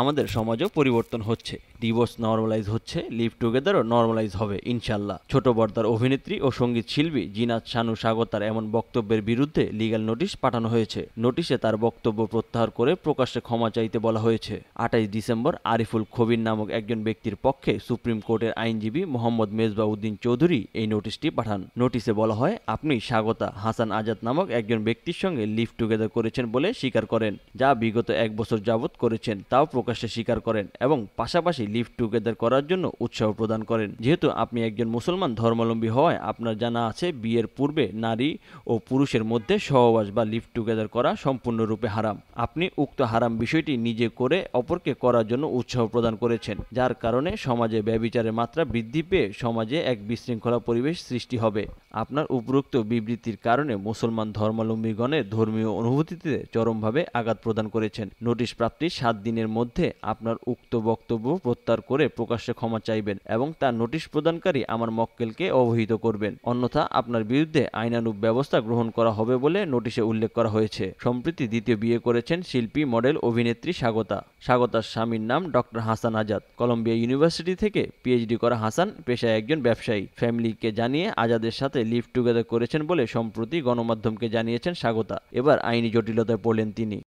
আমাদের সমাজও পরিবর্তন হচ্ছে। ডিভোর্স নর্মালাইজ হচ্ছে, লিভ টুগেদারও নর্মালাইজ হবে ইনশাল্লাহ। ছোট পর্দার অভিনেত্রী ও সঙ্গীত শিল্পী জিনাত শানু স্বাগতার এমন বক্তব্যের বিরুদ্ধে লিগ্যাল নোটিশ পাঠানো হয়েছে। নোটিশে তার বক্তব্য প্রত্যাহার করে প্রকাশ্যে ক্ষমা চাইতে বলা হয়েছে। 28 ডিসেম্বর আরিফুল খবির নামক একজন ব্যক্তির পক্ষে সুপ্রিম কোর্টের আইনজীবী মোহাম্মদ মেজবাহ উদ্দিন চৌধুরী এই নোটিশটি পাঠান। নোটিশে বলা হয়, আপনি স্বাগতা হাসান আজাদ নামক একজন ব্যক্তির সঙ্গে লিভ টুগেদার করেছেন বলে স্বীকার করেন, যা বিগত 1 বছর যাবৎ করেছেন তাও প্রকাশ্যে স্বীকার করেন এবং পাশাপাশি লিভ টুগেদার করার জন্য উৎসাহ প্রদান করেন। যেহেতু আপনি একজন মুসলমান ধর্মাবলম্বী হওয়ায় আপনার জানা আছে বিয়ের পূর্বে নারী ও পুরুষের মধ্যে সহবাস বা লিভ টুগেদার করা সম্পূর্ণরূপে হারাম। আপনি উক্ত হারাম বিষয়টি নিজে করে অপরকে করার জন্য উৎসাহ প্রদান করেছেন, যার কারণে সমাজে ব্যভিচারের মাত্রা বৃদ্ধি পেয়ে সমাজে এক বিশৃঙ্খলা পরিবেশ সৃষ্টি হবে। আপনার উপরোক্ত বিবৃতির কারণে মুসলমান ধর্মাবলম্বীগণের ধর্মীয় অনুভূতিতে চরমভাবে আঘাত প্রদান করেছেন। নোটিশ প্রাপ্তির 7 দিনের মধ্যে আপনার উক্ত বক্তব্য প্রত্যাহার করে প্রকাশ্যে ক্ষমা চাইবেন এবং তার নোটিশ প্রদানকারী আমার মক্কেলকে অবহিত করবেন, অন্যথা আপনার বিরুদ্ধে আইনানুগ ব্যবস্থা গ্রহণ করা হবে বলে নোটিশে উল্লেখ করা হয়েছে। সম্প্রতি দ্বিতীয় বিয়ে করেছেন শিল্পী, মডেল, অভিনেত্রী স্বাগতা। স্বাগতার স্বামীর নাম doctor Hasan Azad. Columbia university থেকে পিএইচডি করা হাসান পেশায় একজন ব্যবসায়ী। ফ্যামিলিকে জানিয়ে আজাদের সাথে লিভ টুগেদার করেছেন বলে সম্প্রতি গণমাধ্যমকে জানিয়েছেন স্বাগতা। এবার আইনি জটিলতায় পড়লেন তিনি।